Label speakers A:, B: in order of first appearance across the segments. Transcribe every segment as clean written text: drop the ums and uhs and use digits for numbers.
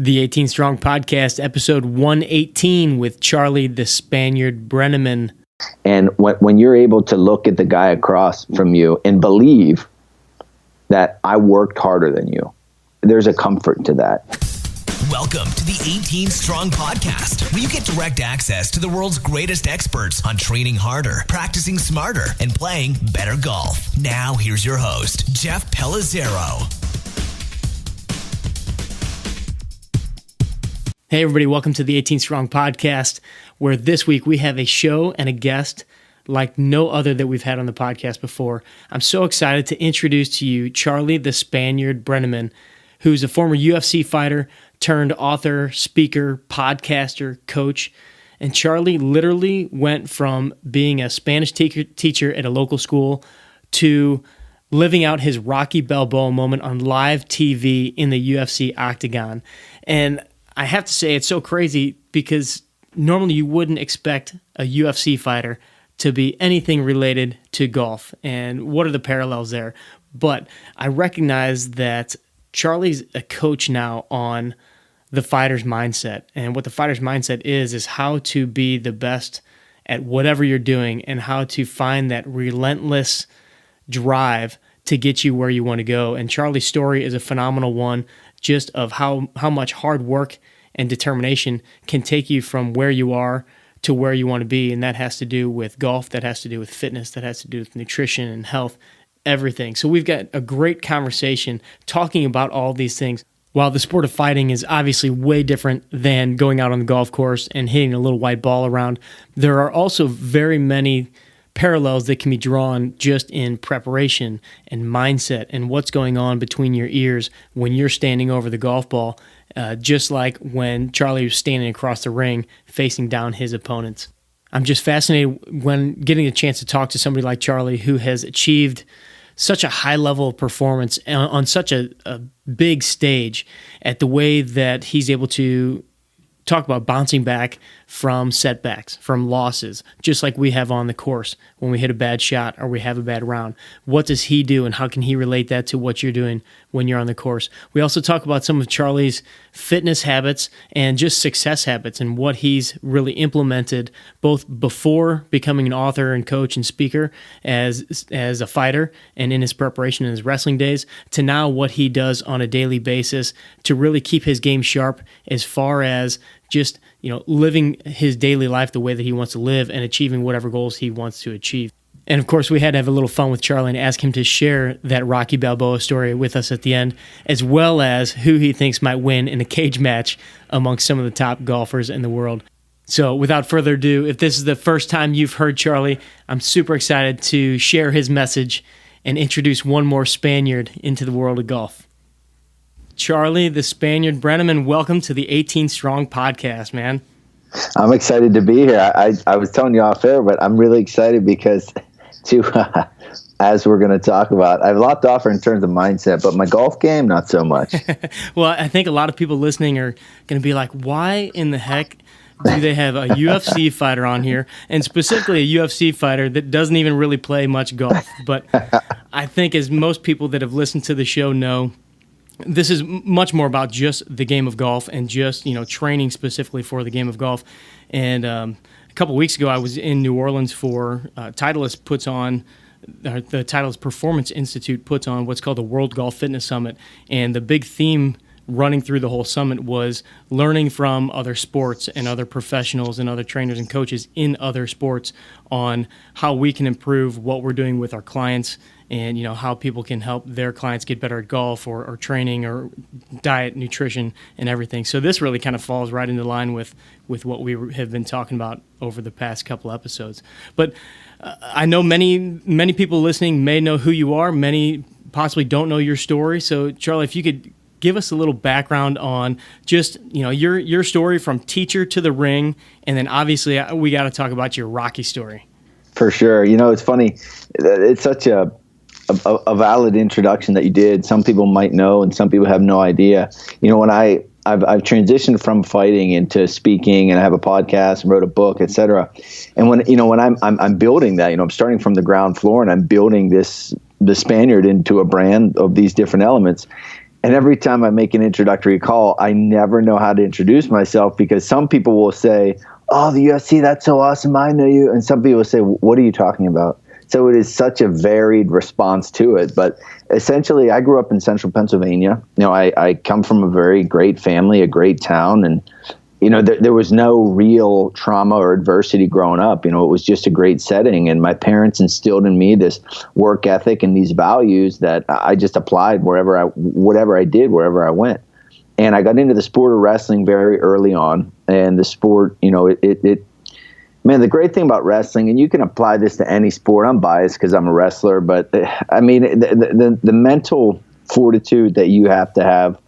A: The 18 Strong Podcast, episode 118 with Charlie the Spaniard Brenneman.
B: And when you're able to look at the guy across from you and believe that I worked harder than you, there's a comfort to that.
C: Welcome to the 18 Strong Podcast, where you get direct access to the world's greatest experts on training harder, practicing smarter, and playing better golf. Now, here's your host, Jeff Pellizzero.
A: Hey everybody, welcome to the 18 Strong Podcast, where this week we have a show and a guest like no other that we've had on the podcast before. I'm so excited to introduce to you Charlie the Spaniard Brenneman, who's a former UFC fighter turned author, speaker, podcaster, coach. And Charlie literally went from being a Spanish teacher at a local school to living out his Rocky Balboa moment on live TV in the UFC octagon. And I have to say, it's so crazy because normally you wouldn't expect a UFC fighter to be anything related to golf. And what are the parallels there? But I recognize that Charlie's a coach now on the fighter's mindset. And what the fighter's mindset is how to be the best at whatever you're doing and how to find that relentless drive to get you where you want to go. And Charlie's story is a phenomenal one, just of how much hard work and determination can take you from where you are to where you want to be. And that has to do with golf, that has to do with fitness, that has to do with nutrition and health, everything. So we've got a great conversation talking about all these things. While the sport of fighting is obviously way different than going out on the golf course and hitting a little white ball around, there are also very many parallels that can be drawn just in preparation and mindset and what's going on between your ears when you're standing over the golf ball, just like when Charlie was standing across the ring facing down his opponents. I'm just fascinated when getting a chance to talk to somebody like Charlie who has achieved such a high level of performance on such a big stage, at the way that he's able to talk about bouncing back from setbacks, from losses, just like we have on the course when we hit a bad shot or we have a bad round. What does he do and how can he relate that to what you're doing when you're on the course? We also talk about some of Charlie's fitness habits and just success habits and what he's really implemented both before becoming an author and coach and speaker as a fighter and in his preparation in his wrestling days, to now what he does on a daily basis to really keep his game sharp as far as just, living his daily life the way that he wants to live and achieving whatever goals he wants to achieve. And of course, we had to have a little fun with Charlie and ask him to share that Rocky Balboa story with us at the end, as well as who he thinks might win in a cage match amongst some of the top golfers in the world. So without further ado, if this is the first time you've heard Charlie, I'm super excited to share his message and introduce one more Spaniard into the world of golf. Charlie the Spaniard Brenneman, welcome to the 18 Strong Podcast, man.
B: I'm excited to be here. I was telling you off air, but I'm really excited because, as we're going to talk about, I have a lot to offer in terms of mindset, but my golf game, not so much.
A: Well, I think a lot of people listening are going to be like, why in the heck do they have a UFC fighter on here, and specifically a UFC fighter that doesn't even really play much golf? But I think, as most people that have listened to the show know, this is much more about just the game of golf and just, training specifically for the game of golf. And a couple of weeks ago, I was in New Orleans for the Titleist Performance Institute puts on what's called the World Golf Fitness Summit. And the big theme running through the whole summit was learning from other sports and other professionals and other trainers and coaches in other sports on how we can improve what we're doing with our clients and how people can help their clients get better at golf or training or diet, nutrition, and everything. So this really kind of falls right into line with what we have been talking about over the past couple episodes. But I know many people listening may know who you are. Many possibly don't know your story. So Charlie, if you could give us a little background on just your story from teacher to the ring, and then obviously we got to talk about your Rocky story. For sure.
B: It's funny. It's such a valid introduction that you did. Some people might know, and some people have no idea. When I've transitioned from fighting into speaking, and I have a podcast and wrote a book, etc. And when I'm building that, I'm starting from the ground floor, and I'm building the Spaniard into a brand of these different elements. And every time I make an introductory call, I never know how to introduce myself, because some people will say, "Oh, the UFC, that's so awesome, I know you." And some people will say, "What are you talking about?" So it is such a varied response to it. But essentially, I grew up in central Pennsylvania. I come from a very great family, a great town. And, there was no real trauma or adversity growing up. It was just a great setting. And my parents instilled in me this work ethic and these values that I just applied whatever I did, wherever I went. And I got into the sport of wrestling very early on. And the sport, man, the great thing about wrestling, and you can apply this to any sport. I'm biased because I'm a wrestler, but I mean, the mental fortitude that you have to have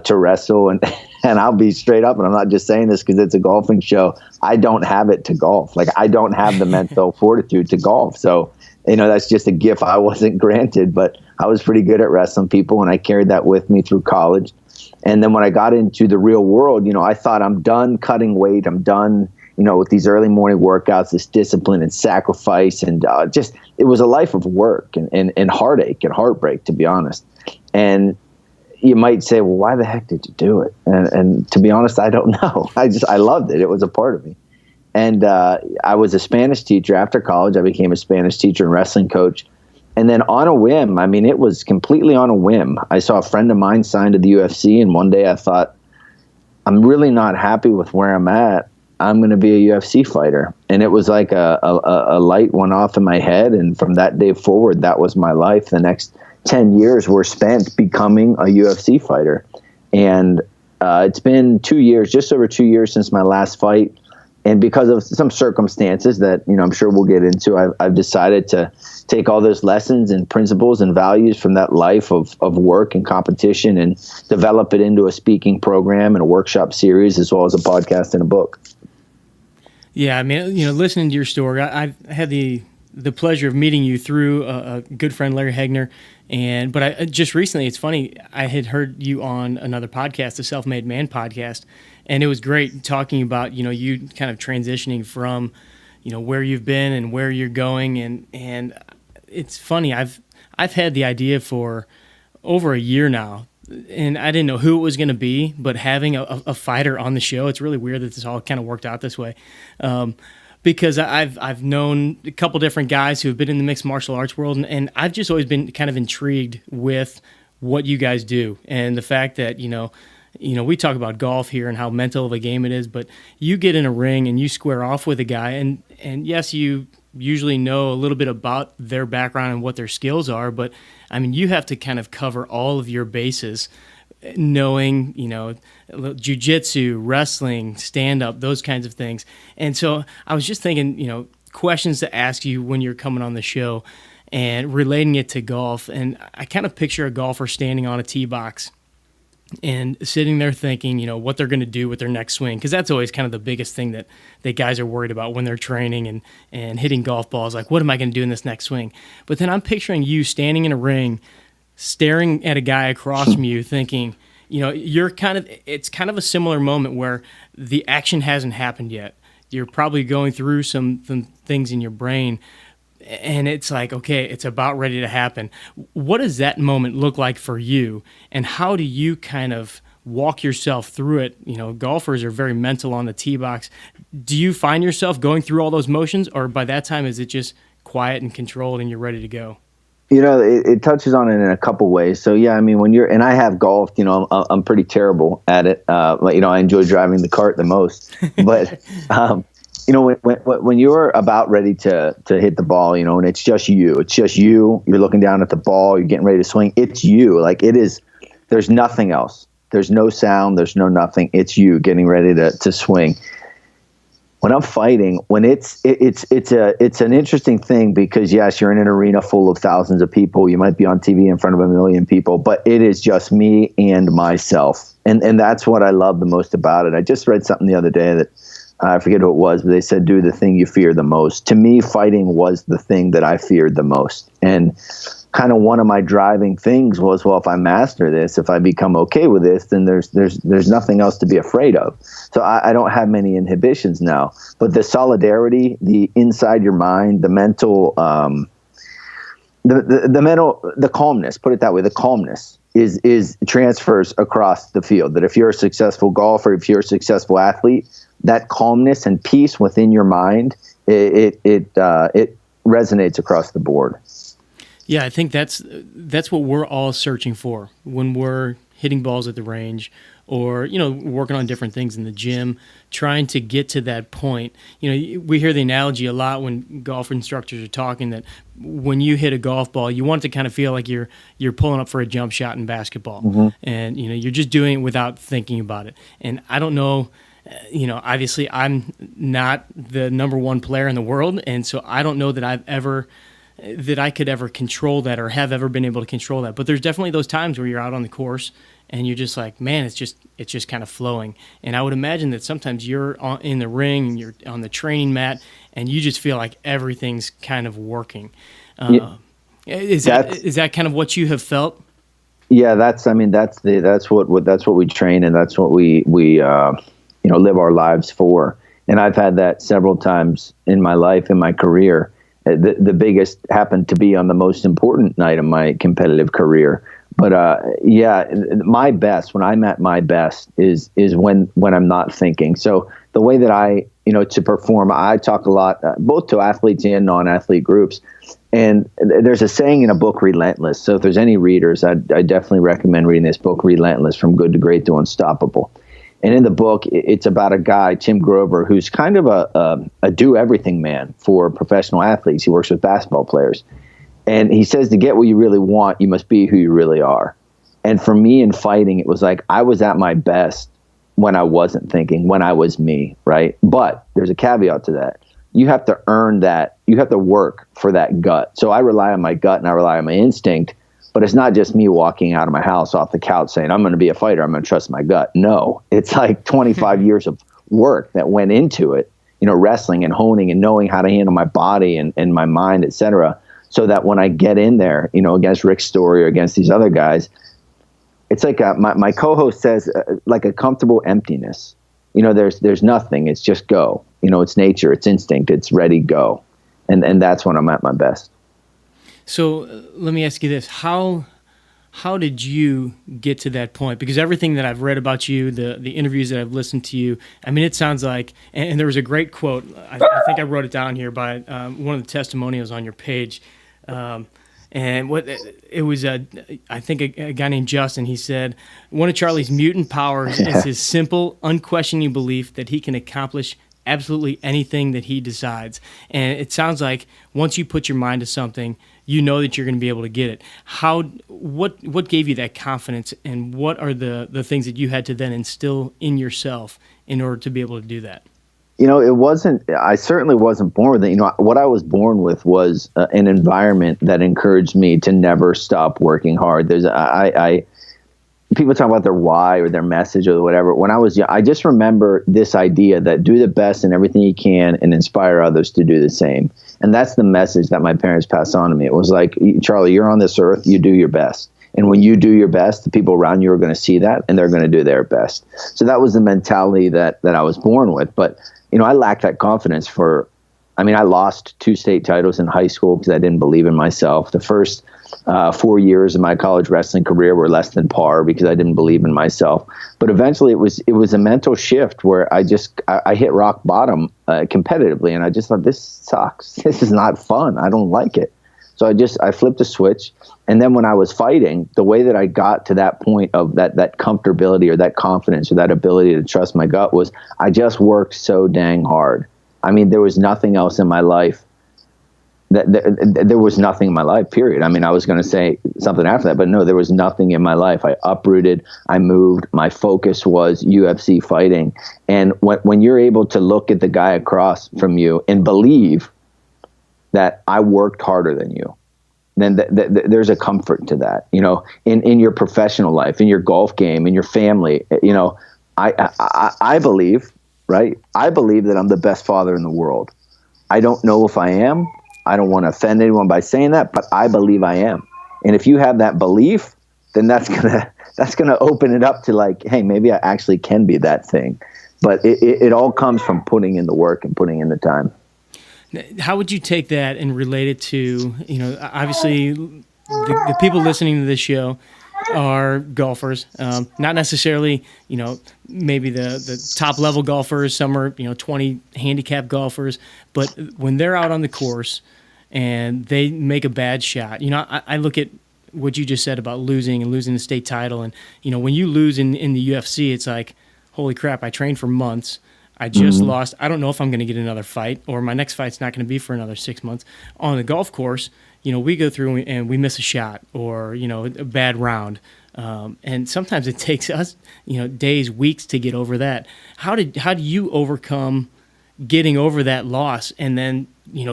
B: to wrestle, and I'll be straight up, and I'm not just saying this because it's a golfing show. I don't have it to golf. Like, I don't have the mental fortitude to golf. So, that's just a gift I wasn't granted, but I was pretty good at wrestling people, and I carried that with me through college. And then when I got into the real world, I thought, I'm done cutting weight. I'm done, with these early morning workouts, this discipline and sacrifice. And it was a life of work and heartache and heartbreak, to be honest. And you might say, well, why the heck did you do it? And to be honest, I don't know. I loved it. It was a part of me. And I was a Spanish teacher. After college, I became a Spanish teacher and wrestling coach. And then on a whim, I mean, it was completely on a whim, I saw a friend of mine sign to the UFC. And one day I thought, I'm really not happy with where I'm at. I'm going to be a UFC fighter. And it was like a light went off in my head. And from that day forward, that was my life. The next 10 years were spent becoming a UFC fighter. And it's been 2 years, just over 2 years since my last fight. And because of some circumstances that, I'm sure we'll get into, I've decided to take all those lessons and principles and values from that life of work and competition and develop it into a speaking program and a workshop series, as well as a podcast and a book.
A: Yeah, I mean, listening to your story, I've had the pleasure of meeting you through a good friend, Larry Hegner. But I just recently, it's funny, I had heard you on another podcast, the Self-Made Man podcast, and it was great talking about, you kind of transitioning from, where you've been and where you're going. And it's funny, I've had the idea for over a year now, and I didn't know who it was going to be, but having a fighter on the show, it's really weird that this all kind of worked out this way. Because I've known a couple different guys who have been in the mixed martial arts world, and I've just always been kind of intrigued with what you guys do, and the fact that we talk about golf here and how mental of a game it is, but you get in a ring and you square off with a guy, and yes, you usually know a little bit about their background and what their skills are, but I mean, you have to kind of cover all of your bases, knowing, jiu-jitsu, wrestling, stand-up, those kinds of things. And so I was just thinking, questions to ask you when you're coming on the show and relating it to golf. And I kind of picture a golfer standing on a tee box and sitting there thinking, what they're going to do with their next swing. Because that's always kind of the biggest thing that guys are worried about when they're training and hitting golf balls. Like, what am I going to do in this next swing? But then I'm picturing you standing in a ring, staring at a guy across from you, thinking, it's kind of a similar moment where the action hasn't happened yet. You're probably going through some things in your brain, and it's like, okay, it's about ready to happen. What does that moment look like for you, and how do you kind of walk yourself through it? Golfers are very mental on the tee box. Do you find yourself going through all those motions, or by that time is it just quiet and controlled and you're ready to go?
B: It touches on it in a couple ways. So yeah, I mean, and I have golfed, I'm pretty terrible at it. I enjoy driving the cart the most, but, when you're about ready to hit the ball, and it's just you, you're looking down at the ball, you're getting ready to swing. It's you. Like, it is, there's nothing else. There's no sound. There's no nothing. It's you getting ready to swing. When I'm fighting, it's an interesting thing, because yes, you're in an arena full of thousands of people. You might be on TV in front of 1 million people, but it is just me and myself. And that's what I love the most about it. I just read something the other day that I forget who it was, but they said, do the thing you fear the most. To me, fighting was the thing that I feared the most. And kind of one of my driving things was, well, if I master this, if I become okay with this, then there's nothing else to be afraid of. So I don't have many inhibitions now. But the solidarity, the inside your mind, the mental, the calmness, put it that way, the calmness is transfers across the field. That if you're a successful golfer, if you're a successful athlete, that calmness and peace within your mind, it resonates across the board.
A: Yeah, I think that's what we're all searching for when we're hitting balls at the range, or working on different things in the gym, trying to get to that point. We hear the analogy a lot when golf instructors are talking that when you hit a golf ball, you want it to kind of feel like you're pulling up for a jump shot in basketball,
B: Mm-hmm.
A: and you're just doing it without thinking about it. And I don't know. Obviously I'm not the number one player in the world, and so I don't know that I could ever control that or have ever been able to control that. But there's definitely those times where you're out on the course and you're just like, man, it's just kind of flowing. And I would imagine that sometimes you're in the ring and you're on the training mat and you just feel like everything's kind of working. Is that kind of what you have felt?
B: Yeah, that's what we train, and that's what we live our lives for. And I've had that several times in my life, in my career. The biggest happened to be on the most important night of my competitive career. But my best, when I'm at my best, is when I'm not thinking. So the way that to perform, I talk a lot, both to athletes and non-athlete groups. And there's a saying in a book, Relentless. So if there's any readers, I definitely recommend reading this book, Relentless, From Good to Great to Unstoppable. And in the book, it's about a guy, Tim Grover, who's kind of a do-everything man for professional athletes. He works with basketball players. And he says to get what you really want, you must be who you really are. And for me in fighting, it was like I was at my best when I wasn't thinking, when I was me, right? But there's a caveat to that. You have to earn that. You have to work for that gut. So I rely on my gut and I rely on my instinct. But it's not just me walking out of my house off the couch saying, I'm going to be a fighter, I'm going to trust my gut. No, it's like 25 years of work that went into it, wrestling and honing and knowing how to handle my body and my mind, et cetera, so that when I get in there, against Rick Story or against these other guys, it's like my co-host says, like a comfortable emptiness. There's nothing. It's just go. It's nature, it's instinct, it's ready, go. And that's when I'm at my best.
A: So let me ask you this: How did you get to that point? Because everything that I've read about you, the interviews that I've listened to you, I mean, it sounds like. And there was a great quote. I think I wrote it down here by one of the testimonials on your page. And what it was, I think a guy named Justin. He said one of Charlie's mutant powers is his simple, unquestioning belief that he can accomplish absolutely anything that he decides. And it sounds like once you put your mind to something, you know that you're going to be able to get it. What gave you that confidence, and what are the things that you had to then instill in yourself in order to be able to do that?
B: I certainly wasn't born with it. What I was born with was an environment that encouraged me to never stop working hard. People talk about their why or their message or whatever. When I was young, I just remember this idea that do the best in everything you can and inspire others to do the same. And that's the message that my parents passed on to me. It was like, Charlie, you're on this earth, you do your best. And when you do your best, the people around you are going to see that and they're going to do their best. So that was the mentality that I was born with. But, I lacked that confidence I lost 2 state titles in high school because I didn't believe in myself. The first 4 years of my college wrestling career were less than par because I didn't believe in myself. But eventually it was a mental shift where I hit rock bottom competitively, and I just thought, this sucks. This is not fun. I don't like it. So I flipped a switch. And then when I was fighting, the way that I got to that point of that comfortability or that confidence or that ability to trust my gut was I just worked so dang hard. There was nothing else in my life. There was nothing in my life, period. I was going to say something after that, but no, there was nothing in my life. I uprooted, I moved, my focus was UFC fighting. And when you're able to look at the guy across from you and believe that I worked harder than you, then there's a comfort to that, in your professional life, in your golf game, in your family. I believe, right? I believe that I'm the best father in the world. I don't know if I am. I don't want to offend anyone by saying that, but I believe I am. And if you have that belief, then that's gonna open it up to like, hey, maybe I actually can be that thing. But it all comes from putting in the work and putting in the time.
A: How would you take that and relate it to, obviously the people listening to this show, are golfers, not necessarily, maybe the top level golfers. Some are, 20 handicap golfers, but when they're out on the course and they make a bad shot, I look at what you just said about losing the state title. And, when you lose in the UFC, it's like, holy crap, I trained for months. I just lost. I don't know if I'm going to get another fight, or my next fight's not going to be for another 6 months. On the golf course, we go through and we miss a shot, or, a bad round. And sometimes it takes us, days, weeks to get over that. How do you overcome getting over that loss and then,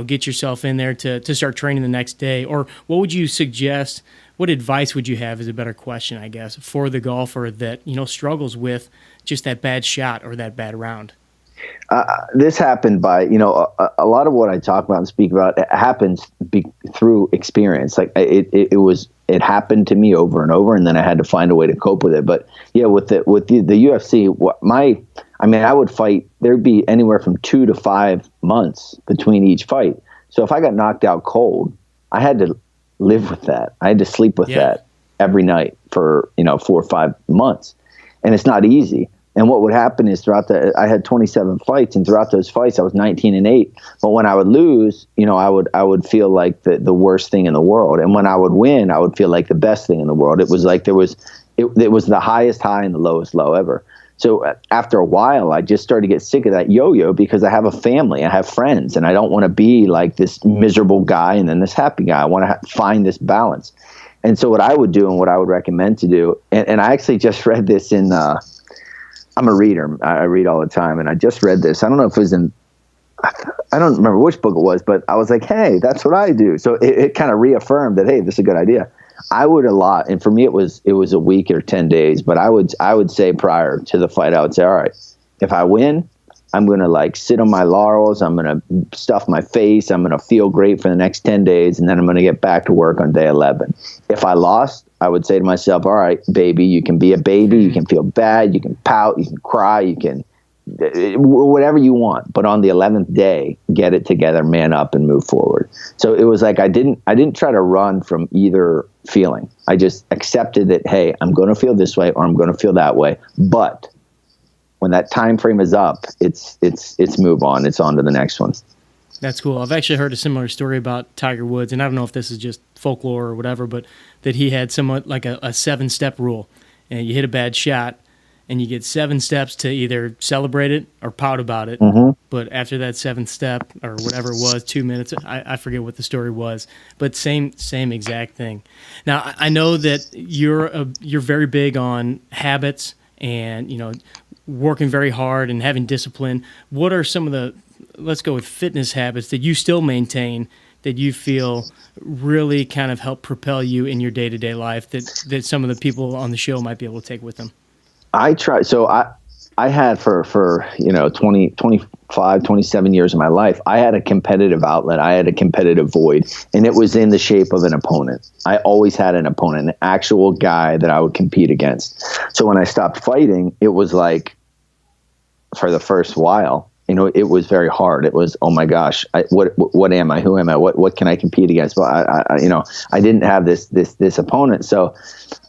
A: get yourself in there to start training the next day? Or what would you suggest? What advice would you have is a better question, I guess, for the golfer that, struggles with just that bad shot or that bad round?
B: This happened by, a lot of what I talk about and speak about, it happens through experience. Like it happened to me over and over, and then I had to find a way to cope with it. But yeah, with the UFC, I would fight. There'd be anywhere from 2 to 5 months between each fight. So if I got knocked out cold, I had to live with that. I had to sleep with that every night for 4 or 5 months, and it's not easy. And what would happen is I had 27 fights, and throughout those fights, I was 19-8. But when I would lose, I would feel like the worst thing in the world. And when I would win, I would feel like the best thing in the world. It was like it was the highest high and the lowest low ever. So after a while, I just started to get sick of that yo-yo, because I have a family, I have friends, and I don't want to be like this miserable guy and then this happy guy. I want to find this balance. And so what I would do and what I would recommend to do, and I actually just read this in I'm a reader. I read all the time, and I just read this. I don't know if it was I don't remember which book it was, but I was like, hey, that's what I do. So it kind of reaffirmed that, hey, this is a good idea. I would allot, and for me it was a week or 10 days, but I would say prior to the fight, I would say, all right, if I win, I'm going to sit on my laurels. I'm going to stuff my face. I'm going to feel great for the next 10 days. And then I'm going to get back to work on day 11. If I lost, I would say to myself, all right, baby, you can be a baby. You can feel bad. You can pout. You can cry. You can whatever you want. But on the 11th day, get it together, man up, and move forward. So it was like I didn't try to run from either feeling. I just accepted that, hey, I'm going to feel this way or I'm going to feel that way. But when that time frame is up, it's move on. It's on to the next one.
A: That's cool. I've actually heard a similar story about Tiger Woods, and I don't know if this is just folklore or whatever, but that he had somewhat like a 7-step rule. And you hit a bad shot, and you get 7 steps to either celebrate it or pout about it. Mm-hmm. But after that 7th step, or whatever it was, 2 minutes, I forget what the story was, but same exact thing. Now, I know that you're very big on habits and, working very hard and having discipline. What are some of the, let's go with fitness habits, that you still maintain that you feel really kind of help propel you in your day-to-day life that some of the people on the show might be able to take with them? I try.
B: So I had for 20, 25, 27 years of my life, I had a competitive outlet. I had a competitive void, and it was in the shape of an opponent. I always had an opponent, an actual guy that I would compete against. So when I stopped fighting, it was like, for the first while, it was very hard. It was, oh my gosh, what am I? Who am I? What can I compete against? Well, I didn't have this opponent. So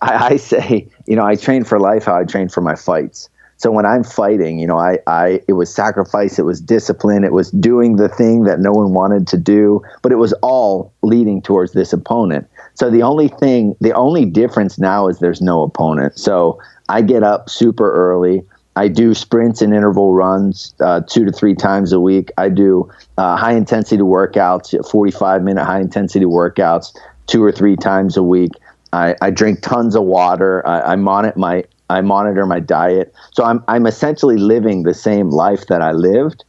B: I say, I train for life how I train for my fights. So when I'm fighting, it was sacrifice, it was discipline, it was doing the thing that no one wanted to do, but it was all leading towards this opponent. So the only difference now is there's no opponent. So I get up super early. I do sprints and interval runs 2 to 3 times a week. I do high-intensity workouts, 45-minute high-intensity workouts 2 or 3 times a week. I drink tons of water. I monitor my diet. So I'm essentially living the same life that I lived,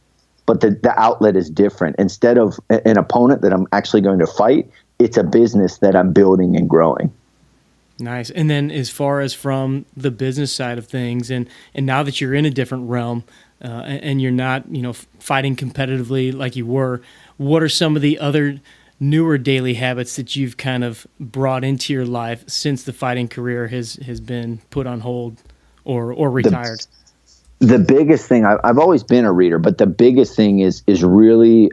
B: but the outlet is different. Instead of an opponent that I'm actually going to fight, it's a business that I'm building and growing.
A: Nice. And then as far as from the business side of things, and now that you're in a different realm and you're not, fighting competitively like you were, what are some of the other newer daily habits that you've kind of brought into your life since the fighting career has been put on hold or retired? The
B: biggest thing, I've always been a reader, but the biggest thing is really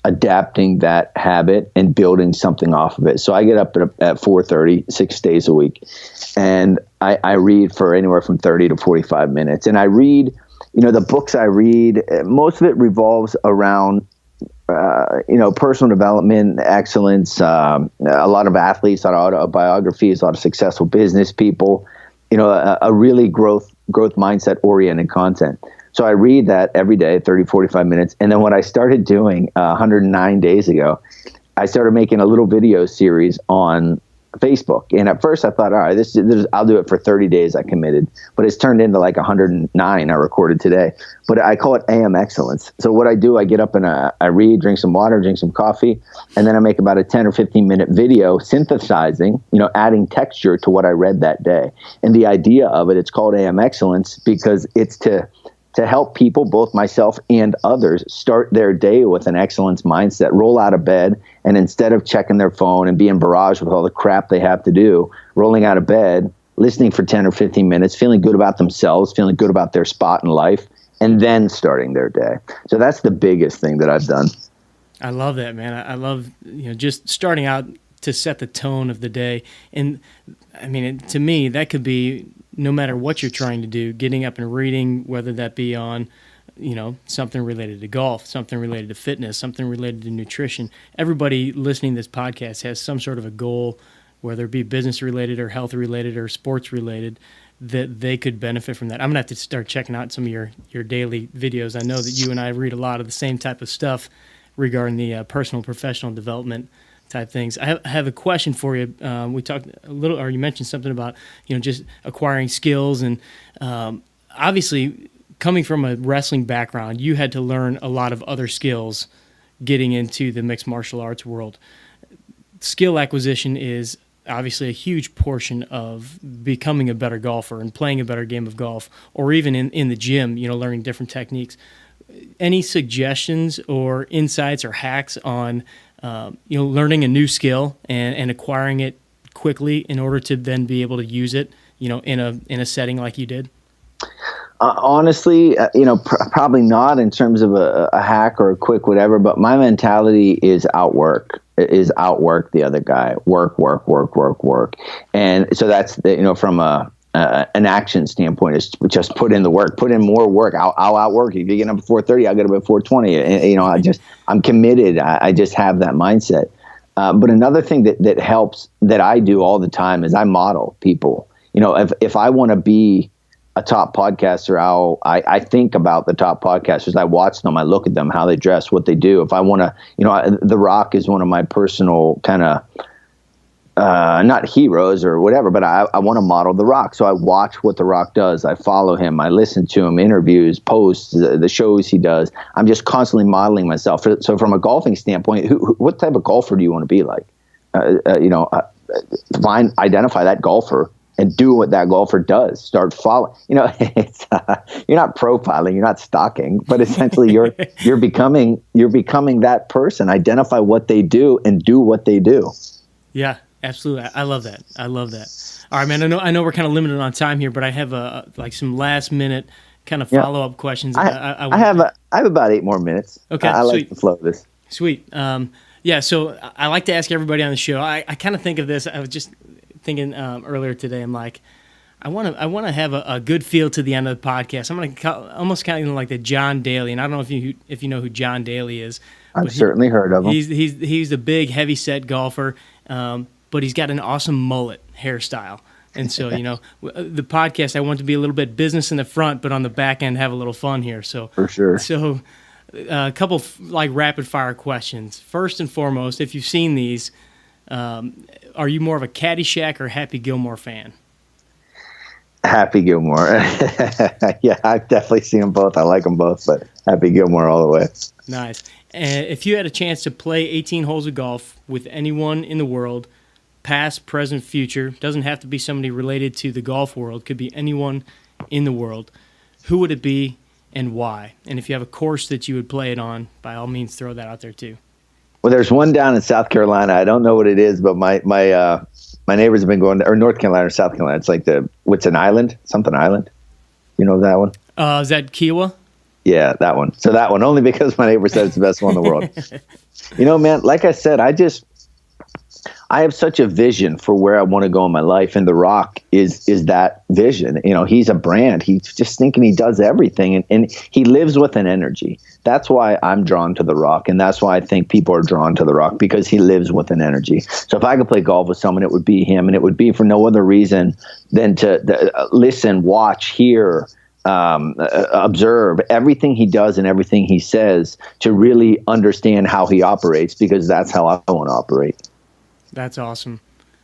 B: adapting that habit and building something off of it. So I get up at 4:30, 6 days a week, and I read for anywhere from 30 to 45 minutes. And I read, the books I read, most of it revolves around, personal development, excellence, a lot of athletes, a lot of autobiographies, a lot of successful business people, a really growth mindset oriented content. So I read that every day, 30, 45 minutes. And then what I started doing 109 days ago, I started making a little video series on Facebook. And at first I thought, all right, I'll do it for 30 days. I committed, but it's turned into like 109 I recorded today. But I call it AM Excellence. So what I do, I get up and I read, drink some water, drink some coffee, and then I make about a 10 or 15 minute video synthesizing, adding texture to what I read that day. And the idea of it's called AM Excellence because it's to help people, both myself and others, start their day with an excellence mindset, roll out of bed, and instead of checking their phone and being barraged with all the crap they have to do, rolling out of bed, listening for 10 or 15 minutes, feeling good about themselves, feeling good about their spot in life, and then starting their day. So that's the biggest thing that I've done.
A: I love that, man. I love, just starting out to set the tone of the day. And I mean, to me, that could be no matter what you're trying to do, getting up and reading, whether that be on, something related to golf, something related to fitness, something related to nutrition. Everybody listening to this podcast has some sort of a goal, whether it be business related or health related or sports related, that they could benefit from that. I'm going to have to start checking out some of your daily videos. I know that you and I read a lot of the same type of stuff regarding the personal, professional development type things. I have a question for you. We talked a little, or you mentioned something about, just acquiring skills. And obviously, coming from a wrestling background, you had to learn a lot of other skills getting into the mixed martial arts world. Skill acquisition is obviously a huge portion of becoming a better golfer and playing a better game of golf, or even in the gym, learning different techniques. Any suggestions or insights or hacks on learning a new skill and acquiring it quickly in order to then be able to use it, in a setting like you did?
B: Honestly, probably not in terms of a hack or a quick whatever, but my mentality is outwork the other guy, work. And so that's, from an action standpoint, is just put in the work, put in more work. I'll outwork you. If you get up at 4:30, I'll get up at 4:20. And, I'm committed. I just have that mindset. But another thing that helps, that I do all the time, is I model people. If I want to be a top podcaster, I think about the top podcasters. I watch them. I look at them, how they dress, what they do. If I want to, The Rock is one of my personal kind of, not heroes or whatever, but I want to model The Rock. So I watch what The Rock does. I follow him. I listen to him, interviews, posts, the shows he does. I'm just constantly modeling myself. So from a golfing standpoint, what type of golfer do you want to be like? Identify that golfer and do what that golfer does. Start following. It's you're not profiling, you're not stalking, but essentially you're becoming that person. Identify what they do and do what they do.
A: Yeah. Absolutely. I love that. All right, man. I know we're kind of limited on time here, but I have some last minute kind of follow up questions.
B: I have about 8 more minutes.
A: Okay.
B: I like the flow of this.
A: Sweet. So I like to ask everybody on the show. I kind of think of this. I was just thinking earlier today. I'm like, I want to have a good feel to the end of the podcast. I'm going to almost kind of like the John Daly, and I don't know if you know who John Daly is.
B: I've certainly heard of him.
A: He's a big, heavy set golfer. But he's got an awesome mullet hairstyle. And so, the podcast, I want to be a little bit business in the front, but on the back end, have a little fun here. So
B: for sure.
A: So a couple rapid fire questions. First and foremost, if you've seen these, are you more of a Caddyshack or Happy Gilmore fan?
B: Happy Gilmore. Yeah, I've definitely seen them both. I like them both, but Happy Gilmore all the way.
A: Nice. If you had a chance to play 18 holes of golf with anyone in the world, past, present, future, doesn't have to be somebody related to the golf world, could be anyone in the world, who would it be and why? And if you have a course that you would play it on, by all means, throw that out there too.
B: Well, there's one down in South Carolina. I don't know what it is, but my neighbors have been going there, or North Carolina or South Carolina. It's like what's an island? Something island. You know that one?
A: Is that Kiowa?
B: Yeah, that one. So that one, only because my neighbor said it's the best one in the world. Man, like I said, I have such a vision for where I want to go in my life, and The Rock is that vision. He's a brand. He's just thinking he does everything, and he lives with an energy. That's why I'm drawn to The Rock, and that's why I think people are drawn to The Rock, because he lives with an energy. So if I could play golf with someone, it would be him, and it would be for no other reason than to listen, watch, hear, observe everything he does and everything he says to really understand how he operates, because that's how I want to operate.
A: That's awesome.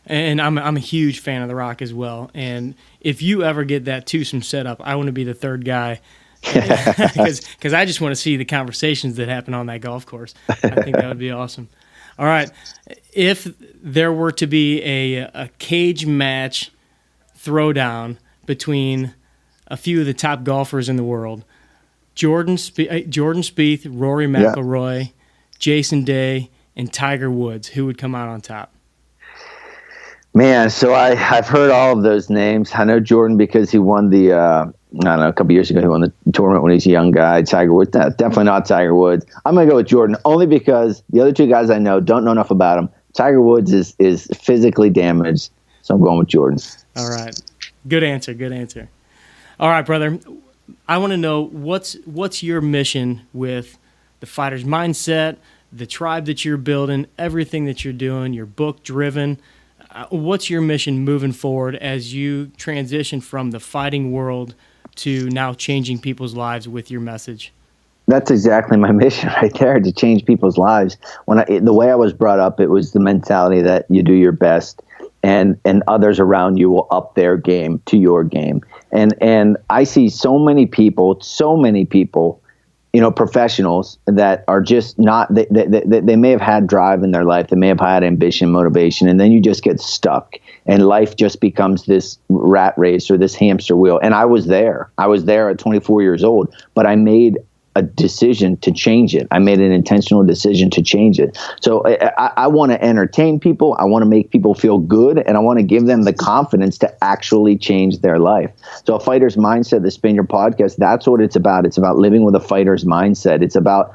A: And I'm a huge fan of The Rock as well. And if you ever get that twosome set up, I want to be the third guy, because I just want to see the conversations that happen on that golf course. I think that would be awesome. All right. If there were to be a cage match throwdown between a few of the top golfers in the world, Jordan Spieth, Rory McIlroy, Jason Day, and Tiger Woods, who would come out on top?
B: Man, so I've heard all of those names. I know Jordan because he won the, a couple years ago, he won the tournament when he was a young guy. Tiger Woods, definitely not Tiger Woods. I'm going to go with Jordan only because the other two guys I know don't know enough about him. Tiger Woods is physically damaged, so I'm going with Jordan.
A: All right. Good answer. All right, brother. I want to know what's your mission with the fighter's mindset, the tribe that you're building, everything that you're doing, you're book driven. What's your mission moving forward as you transition from the fighting world to now changing people's lives with your message?
B: That's exactly my mission right there, to change people's lives. The way I was brought up, it was the mentality that you do your best, and others around you will up their game to your game. And I see so many people, professionals that are just not, they may have had drive in their life. They may have had ambition, motivation, and then you just get stuck and life just becomes this rat race or this hamster wheel. And I was there at 24 years old, but I made a decision to change it. I made an intentional decision to change it. So I want to entertain people. I want to make people feel good, and I want to give them the confidence to actually change their life. So a fighter's mindset, the Spaniard podcast, that's what it's about. It's about living with a fighter's mindset. It's about,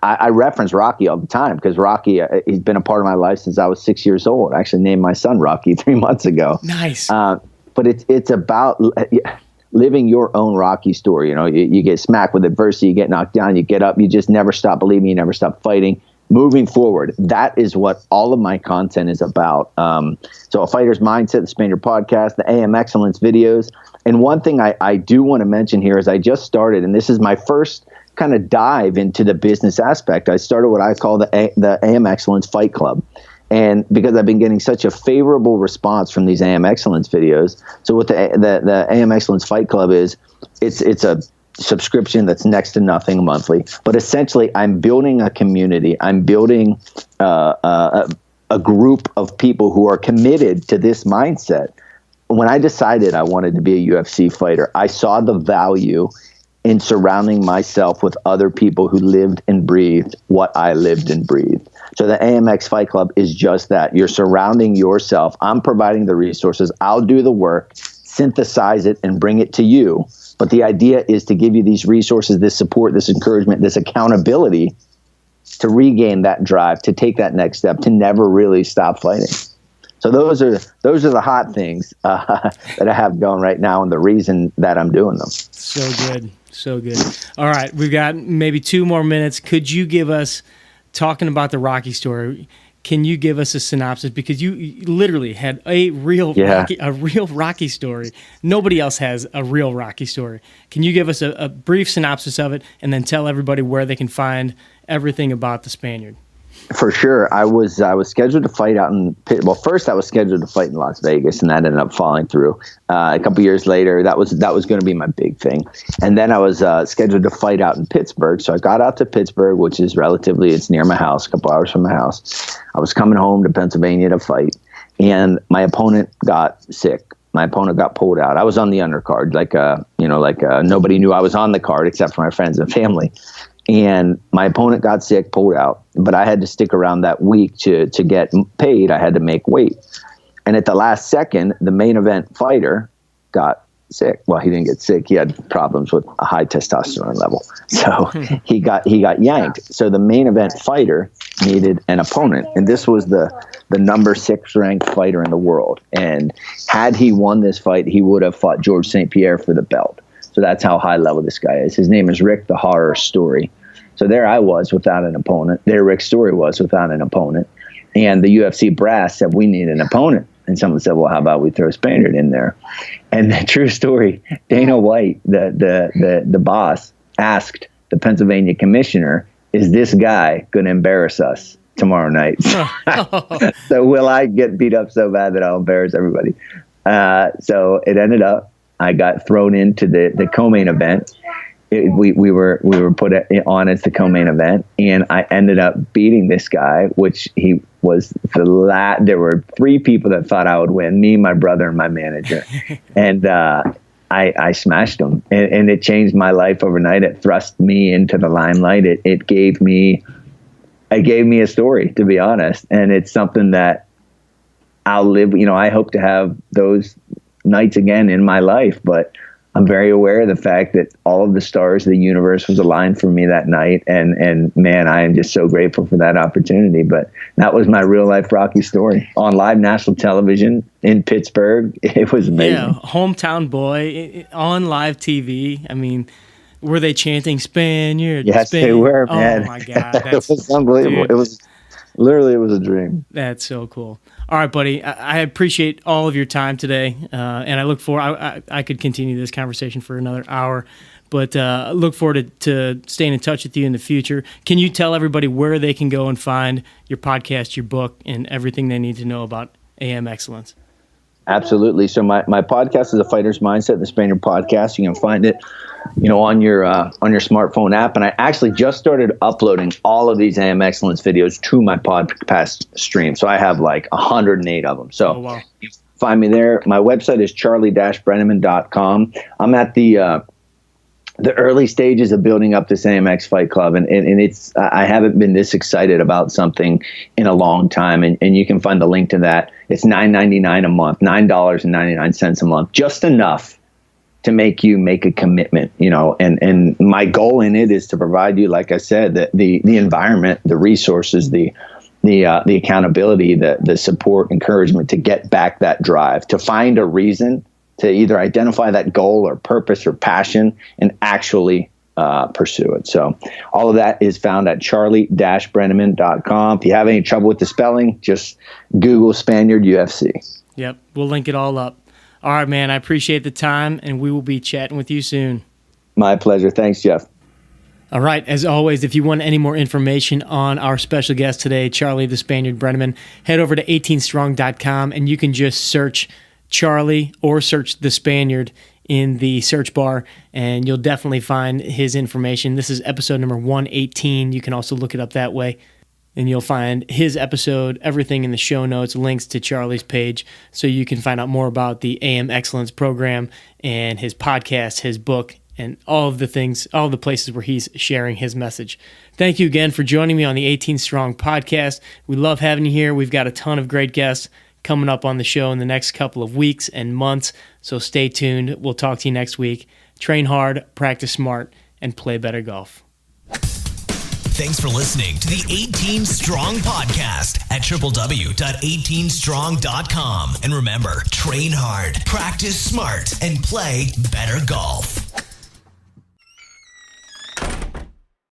B: I reference Rocky all the time because Rocky, he's been a part of my life since I was 6 years old. I actually named my son Rocky 3 months ago.
A: Nice.
B: But it's about living your own Rocky story. You get smacked with adversity, you get knocked down, you get up, you just never stop believing, you never stop fighting. Moving forward, that is what all of my content is about. So a fighter's mindset, the Spaniard podcast, the AM Excellence videos. And one thing I do want to mention here is I just started, and this is my first kind of dive into the business aspect. I started what I call the AM Excellence Fight Club. And because I've been getting such a favorable response from these AM Excellence videos, so what the AM Excellence Fight Club is, it's a subscription that's next to nothing monthly. But essentially, I'm building a community. I'm building a group of people who are committed to this mindset. When I decided I wanted to be a UFC fighter, I saw the value in surrounding myself with other people who lived and breathed what I lived and breathed. So the AMX Fight Club is just that. You're surrounding yourself. I'm providing the resources. I'll do the work, synthesize it, and bring it to you. But the idea is to give you these resources, this support, this encouragement, this accountability to regain that drive, to take that next step, to never really stop fighting. So those are the hot things that I have going right now, and the reason that I'm doing them.
A: So good. All right, we've got maybe 2 more minutes. Could you give us, talking about the Rocky story, can you give us a synopsis? Because you literally had a real Rocky story. Nobody else has a real Rocky story. Can you give us a brief synopsis of it, and then tell everybody where they can find everything about the Spaniard?
B: For sure. I was scheduled to fight out in first I was scheduled to fight in Las Vegas, and that ended up falling through. A couple years later, that was going to be my big thing. And then I was scheduled to fight out in Pittsburgh. So I got out to Pittsburgh, which is it's near my house, a couple hours from my house. I was coming home to Pennsylvania to fight, and my opponent got sick. My opponent got pulled out. I was on the undercard, nobody knew I was on the card except for my friends and family. And my opponent got sick, pulled out, but I had to stick around that week to get paid. I had to make weight. And at the last second, the main event fighter got sick. Well, he didn't get sick. He had problems with a high testosterone level. So he got yanked. So the main event fighter needed an opponent. And this was the number 6 ranked fighter in the world. And had he won this fight, he would have fought George St. Pierre for the belt. So that's how high level this guy is. His name is Rick the Horror Story. So there I was without an opponent. There Rick Story was without an opponent. And the UFC brass said, we need an opponent. And someone said, well, how about we throw Spaniard in there? And the true story, Dana White, the boss, asked the Pennsylvania commissioner, is this guy going to embarrass us tomorrow night? So will I get beat up so bad that I'll embarrass everybody? So it ended up, I got thrown into the co-main event. We were put on as the co-main event, and I ended up beating this guy, which he was there were 3 people that thought I would win, me, my brother, and my manager. And I smashed him, and it changed my life overnight. It thrust me into the limelight. It gave me a story, to be honest, and it's something that I'll live. I hope to have those nights again in my life, but I'm very aware of the fact that all of the stars of the universe was aligned for me that night. And man, I am just so grateful for that opportunity. But that was my real life Rocky story on live national television in Pittsburgh. It was amazing. Yeah,
A: hometown boy on live TV. I mean, were they chanting Spaniard?
B: Yes,
A: Spaniard?
B: They were, man.
A: Oh my God. That's,
B: it was unbelievable.
A: Dude,
B: it was a dream.
A: That's so cool. All right, buddy. I appreciate all of your time today, and I look forward. I could continue this conversation for another hour, but I look forward to staying in touch with you in the future. Can you tell everybody where they can go and find your podcast, your book, and everything they need to know about AM Excellence?
B: Absolutely. So my podcast is A Fighter's Mindset, the Spaniard Podcast. You can find it, on your smartphone app. And I actually just started uploading all of these AM Excellence videos to my podcast stream. So I have like 108 of them. So
A: wow.
B: You can find me there. My website is charlie-brenneman.com. I'm at the early stages of building up this AMX Fight Club, and it's I haven't been this excited about something in a long time, and you can find the link to that. It's $9.99 a month, $9.99 a month, just enough to make you make a commitment, and my goal in it is to provide you, like I said, the environment, the resources, the accountability, the support, encouragement to get back that drive, to find a reason to either identify that goal or purpose or passion and actually pursue it. So all of that is found at charlie-brenneman.com. If you have any trouble with the spelling, just Google Spaniard UFC.
A: Yep, we'll link it all up. All right, man, I appreciate the time, and we will be chatting with you soon.
B: My pleasure. Thanks, Jeff.
A: All right, as always, if you want any more information on our special guest today, Charlie the Spaniard Brenneman, head over to 18strong.com, and you can just search Charlie or search the Spaniard in the search bar, and you'll definitely find his information. This is episode number 118. You can also look it up that way, and you'll find his episode, everything in the show notes, links to Charlie's page, so you can find out more about the AM Excellence program and his podcast, his book, and all of the things, all the places where he's sharing his message. Thank you again for joining me on the 18 Strong podcast. We love having you here. We've got a ton of great guests coming up on the show in the next couple of weeks and months, so stay tuned. We'll talk to you next week. Train hard, practice smart, and play better golf.
C: Thanks for listening to the 18 Strong podcast at www.18strong.com. And remember, train hard, practice smart, and play better golf.